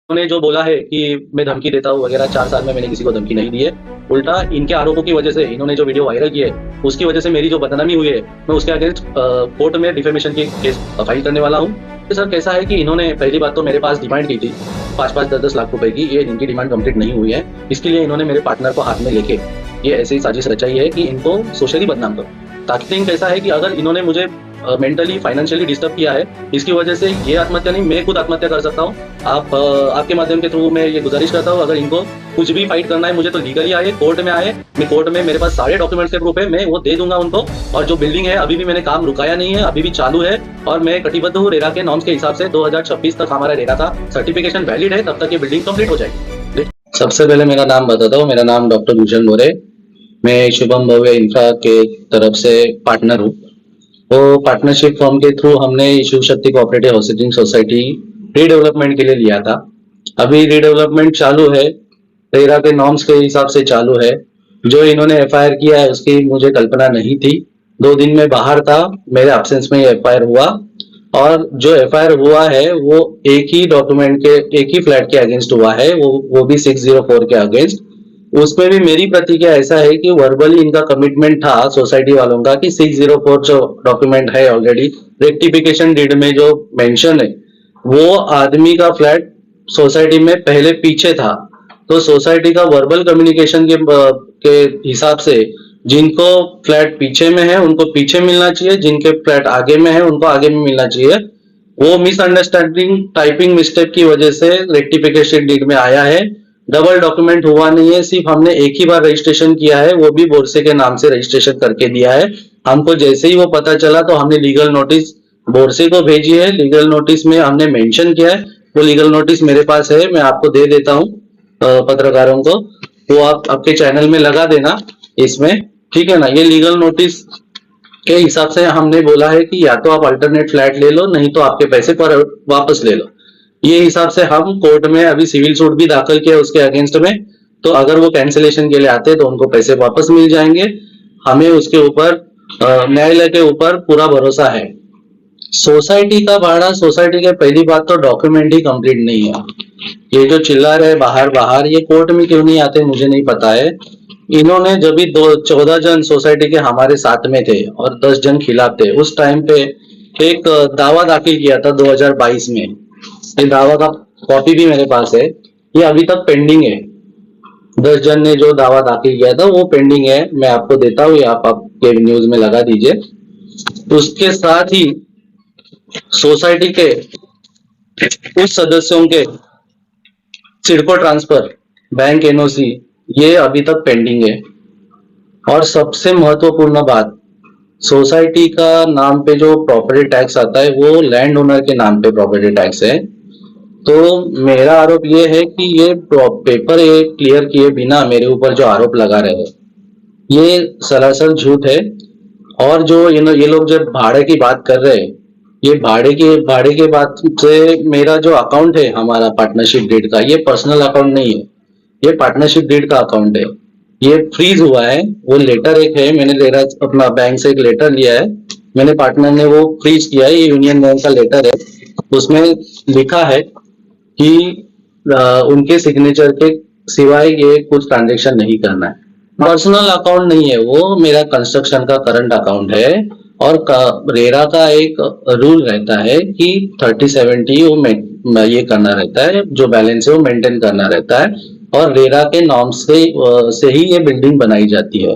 उन्होंने जो बोला है कि मैं धमकी देता हूँ वगैरह, 4 साल में मैंने किसी को धमकी नहीं दी है। उल्टा इनके आरोपों की वजह से, इन्होंने जो वीडियो वायरल की है उसकी वजह से मेरी जो बदनामी हुई है, मैं उसके अगेंस्ट कोर्ट में डिफेमेशन की केस फाइल करने वाला हूँ। तो सर कैसा है कि इन्होंने पहली बात तो मेरे पास डिमांड की थी 5-5, 10-10 लाख रुपए की। ये इनकी डिमांड कंप्लीट नहीं हुई है, इसके लिए इन्होंने मेरे पार्टनर को हाथ में लेके ये ऐसी साजिश रचाई है कि इनको सोशली बदनाम करो। ताकि कैसा है कि अगर इन्होंने मुझे मेंटली फाइनेंशियली डिस्टर्ब किया है, इसकी वजह से ये आत्महत्या नहीं, मैं खुद आत्महत्या कर सकता हूँ। आपके माध्यम के थ्रू मैं ये गुजारिश करता हूँ, अगर इनको कुछ भी फाइट करना है मुझे तो लीगली आए, कोर्ट में आए। मैं कोर्ट में, मेरे पास सारे डॉक्यूमेंट्स के प्रूफ है, मैं वो दे दूंगा उनको। और जो बिल्डिंग है अभी भी मैंने काम रुकाया नहीं है, अभी भी चालू है और मैं कटिबद्ध हूँ रेरा के नॉर्म्स के हिसाब से। 2026 तक हमारा रेरा का सर्टिफिकेशन वैलिड है, तब तक ये बिल्डिंग कंप्लीट हो जाएगी। सबसे पहले मेरा नाम बताता हूँ, मेरा नाम डॉक्टर भूषण मोरे। मैं शुभम भव्य इंफ्रा के तरफ से पार्टनर हूँ। वो पार्टनरशिप फर्म के थ्रू हमने Shiv Shakti cooperative housing society redevelopment के लिए लिया था। अभी रीडेवलपमेंट चालू है, रेरा के नॉर्म्स के हिसाब से चालू है। जो इन्होंने एफआईआर किया है उसकी मुझे कल्पना नहीं थी। 2 दिन में बाहर था, मेरे एब्सेंस में एफआईआर हुआ। और जो एफआईआर हुआ है वो एक ही डॉक्यूमेंट के, एक ही फ्लैट के अगेंस्ट हुआ है, वो भी 604 के अगेंस्ट। उसमें भी मेरी प्रतिक्रिया ऐसा है कि वर्बली इनका कमिटमेंट था सोसाइटी वालों का कि 604 जो डॉक्यूमेंट है ऑलरेडी रेक्टिफिकेशन डीड में जो मेंशन है, वो आदमी का फ्लैट सोसाइटी में पहले पीछे था। तो सोसाइटी का वर्बल कम्युनिकेशन के हिसाब से जिनको फ्लैट पीछे में है उनको पीछे मिलना चाहिए, जिनके फ्लैट आगे में है उनको आगे में मिलना चाहिए। वो मिसअंडरस्टैंडिंग टाइपिंग मिस्टेक की वजह से रेक्टिफिकेशन डीड में आया है। डबल डॉक्यूमेंट हुआ नहीं है, सिर्फ हमने एक ही बार रजिस्ट्रेशन किया है, वो भी बोरसे के नाम से रजिस्ट्रेशन करके दिया है। हमको जैसे ही वो पता चला तो हमने लीगल नोटिस बोरसे को भेजी है। लीगल नोटिस में हमने मेंशन किया है, वो लीगल नोटिस मेरे पास है, मैं आपको दे देता हूँ पत्रकारों को। वो आप आपके चैनल में लगा देना इसमें, ठीक है ना। ये लीगल नोटिस के हिसाब से हमने बोला है कि या तो आप अल्टरनेट फ्लैट ले लो, नहीं तो आपके पैसे पर वापस ले लो। ये हिसाब से हम कोर्ट में अभी सिविल सूट भी दाखिल किया उसके अगेंस्ट में। तो अगर वो कैंसिलेशन के लिए आते हैं तो उनको पैसे वापस मिल जाएंगे। हमें उसके ऊपर न्यायालय के ऊपर पूरा भरोसा है। सोसाइटी का भाड़ा, सोसाइटी के पहली बात तो डॉक्यूमेंट ही कंप्लीट नहीं है। ये जो चिल्ला रहे बाहर बाहर, ये कोर्ट में क्यों नहीं आते मुझे नहीं पता है। इन्होंने जब भी 14 जन सोसाइटी के हमारे साथ में थे और 10 जन खिलाफ थे, उस टाइम पे एक दावा दाखिल किया था 2022 में। ये दावा का कॉपी भी मेरे पास है, ये अभी तक पेंडिंग है। 10 जन ने जो दावा दाखिल किया था वो पेंडिंग है, मैं आपको देता हूँ, आप आपके न्यूज में लगा दीजिए। उसके साथ ही सोसाइटी के उस सदस्यों के सिडको ट्रांसफर, बैंक एनओसी, ये अभी तक पेंडिंग है। और सबसे महत्वपूर्ण बात, सोसाइटी का नाम पे जो प्रॉपर्टी टैक्स आता है वो लैंड ओनर के नाम पे प्रॉपर्टी टैक्स है। तो मेरा आरोप ये है कि ये पेपर ये क्लियर किए बिना मेरे ऊपर जो आरोप लगा रहे हैं ये सरासर झूठ है। और जो ये लोग जब भाड़े की बात कर रहे हैं, ये भाड़े के बात से मेरा जो अकाउंट है हमारा पार्टनरशिप डीड का, ये पर्सनल अकाउंट नहीं है, ये पार्टनरशिप डीड का अकाउंट है। ये फ्रीज हुआ है, वो लेटर एक है, मैंने लेरा अपना बैंक से एक लेटर लिया है, मैंने पार्टनर ने वो फ्रीज किया है। ये यूनियन बैंक का लेटर है, उसमें लिखा है कि उनके सिग्नेचर के सिवाय ये कुछ ट्रांजेक्शन नहीं करना है। पर्सनल अकाउंट नहीं है वो, मेरा कंस्ट्रक्शन का करंट अकाउंट है। और रेरा का एक रूल रहता है कि 30-70 वो ये करना रहता है, जो बैलेंस है वो मेंटेन करना रहता है। और रेरा के नॉर्म्स से ही ये बिल्डिंग बनाई जाती है।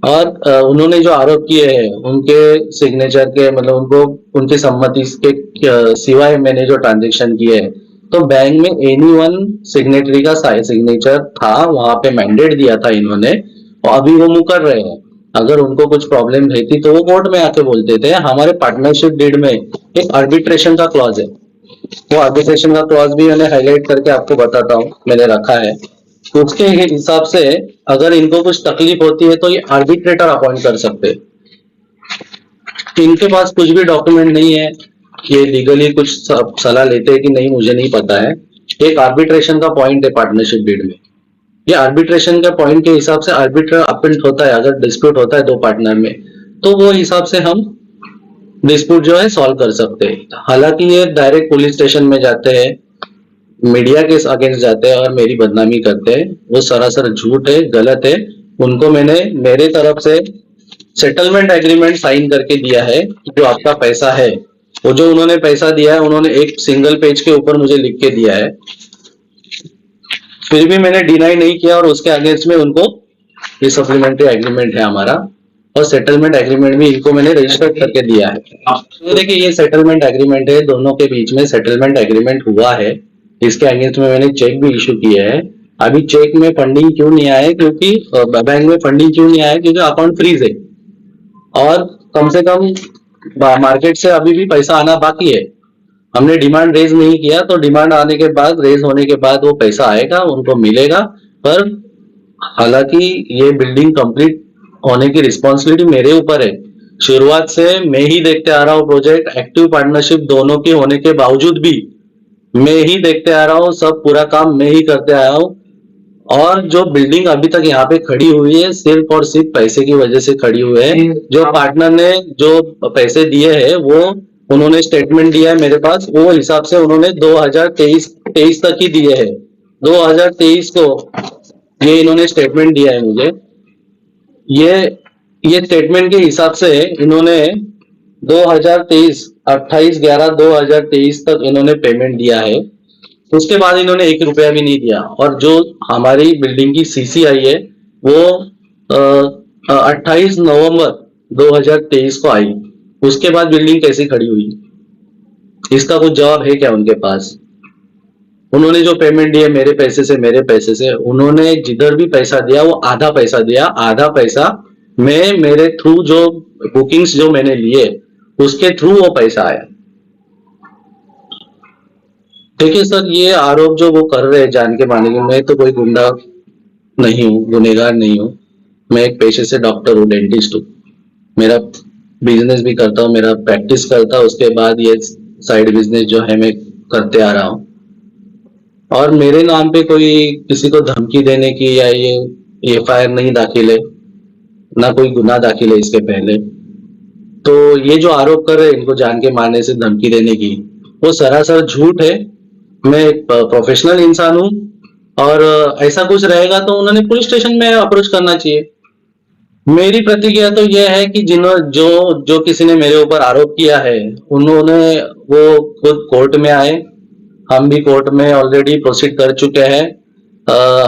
और उन्होंने जो आरोप किए हैं उनके सिग्नेचर के, मतलब उनको उनकी सम्मति के सिवाय मैंने जो ट्रांजेक्शन किए हैं, तो बैंक में एनीवन सिग्नेटरी का सिग्नेचर था, वहां पे मैंडेट दिया था इन्होंने, और अभी वो मुकर रहे हैं। अगर उनको कुछ प्रॉब्लम रहती तो वो कोर्ट में आके बोलते थे। हमारे पार्टनरशिप डीड में एक आर्बिट्रेशन का क्लॉज है, वो आर्बिट्रेशन का क्लॉज भी मैंने हाईलाइट करके आपको बताता हूँ, मैंने रखा है। उसके हिसाब से अगर इनको कुछ तकलीफ होती है तो ये आर्बिट्रेटर अपॉइंट कर सकते हैं। इनके पास कुछ भी डॉक्यूमेंट नहीं है, ये लीगली कुछ सलाह लेते हैं कि नहीं मुझे नहीं पता है। एक आर्बिट्रेशन का पॉइंट है पार्टनरशिप डीड में, ये आर्बिट्रेशन के पॉइंट के हिसाब से आर्बिट्रेटर अपॉइंट होता है। अगर डिस्प्यूट होता है दो पार्टनर में तो वो हिसाब से हम डिस्प्यूट जो है सॉल्व कर सकते हैं। हालांकि ये डायरेक्ट पुलिस स्टेशन में जाते हैं, मीडिया के अगेंस्ट जाते हैं और मेरी बदनामी करते हैं, वो सरासर झूठ है, गलत है। उनको मैंने मेरे तरफ से सेटलमेंट एग्रीमेंट साइन करके दिया है, जो आपका पैसा है, वो जो उन्होंने पैसा दिया है, उन्होंने एक सिंगल पेज के ऊपर मुझे लिख के दिया है, फिर भी मैंने डिनाई नहीं किया और उसके अगेंस्ट में उनको ये सप्लीमेंट्री एग्रीमेंट है हमारा, और सेटलमेंट एग्रीमेंट भी इनको मैंने रजिस्टर करके दिया है। तो देखिए ये सेटलमेंट एग्रीमेंट है, दोनों के बीच में सेटलमेंट एग्रीमेंट हुआ है, इसके अगेंस्ट में मैंने चेक भी इशू किए हैं। अभी चेक में फंडिंग क्यों नहीं आया है, क्योंकि बैंक में फंडिंग क्यों नहीं आया है, क्योंकि अकाउंट फ्रीज है और कम से कम मार्केट से अभी भी पैसा आना बाकी है। हमने डिमांड रेज नहीं किया, तो डिमांड आने के बाद, रेज होने के बाद वो पैसा आएगा, उनको मिलेगा। पर हालांकि ये बिल्डिंग कंप्लीट होने की रिस्पॉन्सिबिलिटी मेरे ऊपर है। शुरुआत से मैं ही देखते आ रहा हूँ, प्रोजेक्ट एक्टिव पार्टनरशिप दोनों की होने के बावजूद भी मैं ही देखते आ रहा हूँ, सब पूरा काम मैं ही करते आया हूँ। और जो बिल्डिंग अभी तक यहाँ पे खड़ी हुई है, सिर्फ और सिर्फ पैसे की वजह से खड़ी हुई है। जो पार्टनर ने जो पैसे दिए हैं, वो उन्होंने स्टेटमेंट दिया है मेरे पास, वो हिसाब से उन्होंने 2023 तक ही दिए हैं। 2023 को ये इन्होंने स्टेटमेंट दिया है मुझे। ये स्टेटमेंट के हिसाब से इन्होंने 28/11/2023 तक इन्होंने पेमेंट दिया है। उसके बाद इन्होंने 1 रुपया भी नहीं दिया। और जो हमारी बिल्डिंग की सीसी आई है, वो 28 नवंबर 2023 को आई। उसके बाद बिल्डिंग कैसे खड़ी हुई, इसका कुछ जवाब है क्या उनके पास? उन्होंने जो पेमेंट दिया मेरे पैसे से, उन्होंने जिधर भी पैसा दिया वो आधा पैसा दिया। आधा पैसा मैं मेरे थ्रू जो बुकिंग्स जो मैंने लिए, उसके थ्रू वो पैसा आया। देखिए सर, ये आरोप जो वो कर रहे हैं जान के माने के, मैं तो कोई गुंडा नहीं हूँ, गुनेगार नहीं हूँ। मैं एक पेशे से डॉक्टर हूँ, डेंटिस्ट हूँ। मेरा बिजनेस भी करता हूँ, मेरा प्रैक्टिस करता हूँ, उसके बाद ये साइड बिजनेस जो है मैं करते आ रहा हूँ। और मेरे नाम पे कोई किसी को धमकी देने की या ये एफआईआर नहीं दाखिल है, ना कोई गुनाह दाखिल है इसके पहले। तो ये जो आरोप कर रहे हैं इनको जान के मारने से, धमकी देने की, वो सरासर झूठ है। मैं एक प्रोफेशनल इंसान हूँ, और ऐसा कुछ रहेगा तो उन्होंने पुलिस स्टेशन में अप्रोच करना चाहिए। मेरी प्रतिक्रिया तो यह है कि जो किसी ने मेरे ऊपर आरोप किया है, उन्होंने वो खुद कोर्ट में आए। हम भी कोर्ट में ऑलरेडी प्रोसीड कर चुके हैं।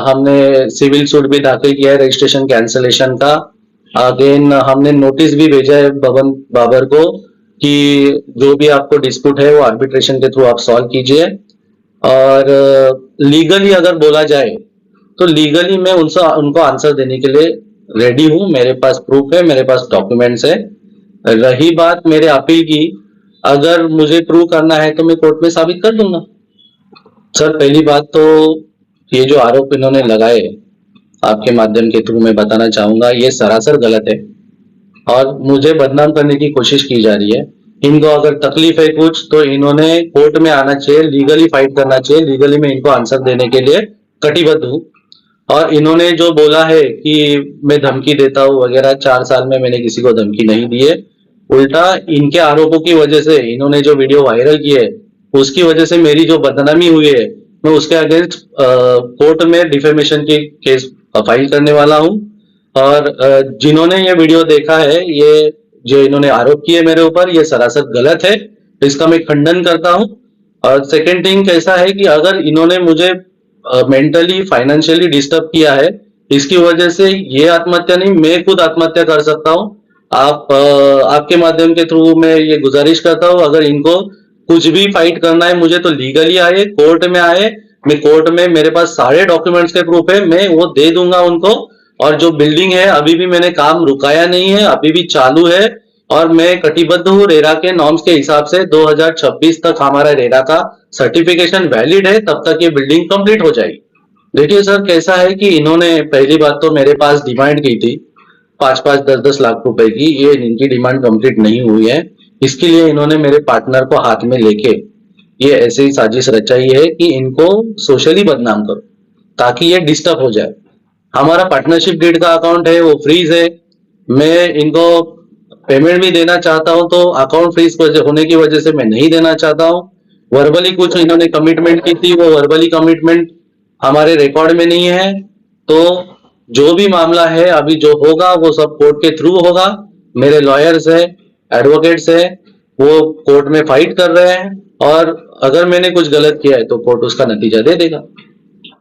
हमने सिविल सूट भी दाखिल किया है रजिस्ट्रेशन कैंसलेशन का। अगेन हमने नोटिस भी भेजा है बबन बाबर को कि जो भी आपको डिस्प्यूट है वो आर्बिट्रेशन के थ्रू आप सॉल्व कीजिए। और लीगली अगर बोला जाए तो लीगली मैं उनको आंसर देने के लिए रेडी हूं। मेरे पास प्रूफ है, मेरे पास डॉक्यूमेंट्स है। रही बात मेरे अपील की, अगर मुझे प्रूव करना है तो मैं कोर्ट में साबित कर दूंगा। सर, पहली बात तो ये जो आरोप इन्होंने लगाए, आपके माध्यम के थ्रू मैं बताना चाहूंगा, ये सरासर गलत है और मुझे बदनाम करने की कोशिश की जा रही है। इनको अगर तकलीफ है कुछ, तो इन्होंने कोर्ट में आना चाहिए, लीगली फाइट करना चाहिए। लीगली मैं इनको आंसर देने के लिए कटिबद्ध हूँ। और इन्होंने जो बोला है कि मैं धमकी देता हूँ वगैरह, 4 साल में मैंने किसी को धमकी नहीं दी है। उल्टा इनके आरोपों की वजह से, इन्होंने जो वीडियो वायरल की है उसकी वजह से मेरी जो बदनामी हुई है, मैं उसके अगेंस्ट कोर्ट में डिफेमेशन की केस फाइल करने वाला हूँ। और जिन्होंने ये वीडियो देखा है, ये जो इन्होंने आरोप किए मेरे ऊपर, ये सरासर गलत है, इसका मैं खंडन करता हूँ। और सेकेंड थिंग कैसा है कि अगर इन्होंने मुझे मेंटली फाइनेंशियली डिस्टर्ब किया है, इसकी वजह से ये आत्महत्या नहीं, मैं खुद आत्महत्या कर सकता हूँ। आपके माध्यम के थ्रू मैं ये गुजारिश करता हूँ, अगर इनको कुछ भी फाइट करना है मुझे, तो लीगली आए, कोर्ट में आए। मैं कोर्ट में, मेरे पास सारे डॉक्यूमेंट्स के प्रूफ है, मैं वो दे दूंगा उनको। और जो बिल्डिंग है, अभी भी मैंने काम रुकाया नहीं है, अभी भी चालू है। और मैं कटिबद्ध हूँ रेरा के नॉर्म्स के हिसाब से। 2026 तक हमारा रेरा का सर्टिफिकेशन वैलिड है, तब तक ये बिल्डिंग कंप्लीट हो जाएगी। देखिए सर, कैसा है कि इन्होंने पहली बात तो मेरे पास डिमांड की थी 5-5, 10-10 लाख रुपए की। ये इनकी डिमांड कंप्लीट नहीं हुई है। इसके लिए इन्होंने मेरे पार्टनर को हाथ में लेके ये ऐसे ही साजिश रचाई है कि इनको सोशली बदनाम करो ताकि ये डिस्टर्ब हो जाए। हमारा पार्टनरशिप डीड का अकाउंट है, वो फ्रीज है। मैं इनको पेमेंट भी देना चाहता हूं, तो अकाउंट फ्रीज होने की वजह से मैं नहीं देना चाहता हूं। वर्बली कुछ इन्होंने कमिटमेंट की थी, वो वर्बली कमिटमेंट हमारे रिकॉर्ड में नहीं है। तो जो भी मामला है अभी जो होगा वो सब कोर्ट के थ्रू होगा। मेरे लॉयर्स है, एडवोकेट्स है, वो कोर्ट में फाइट कर रहे हैं, और अगर मैंने कुछ गलत किया है तो कोर्ट उसका नतीजा दे देगा।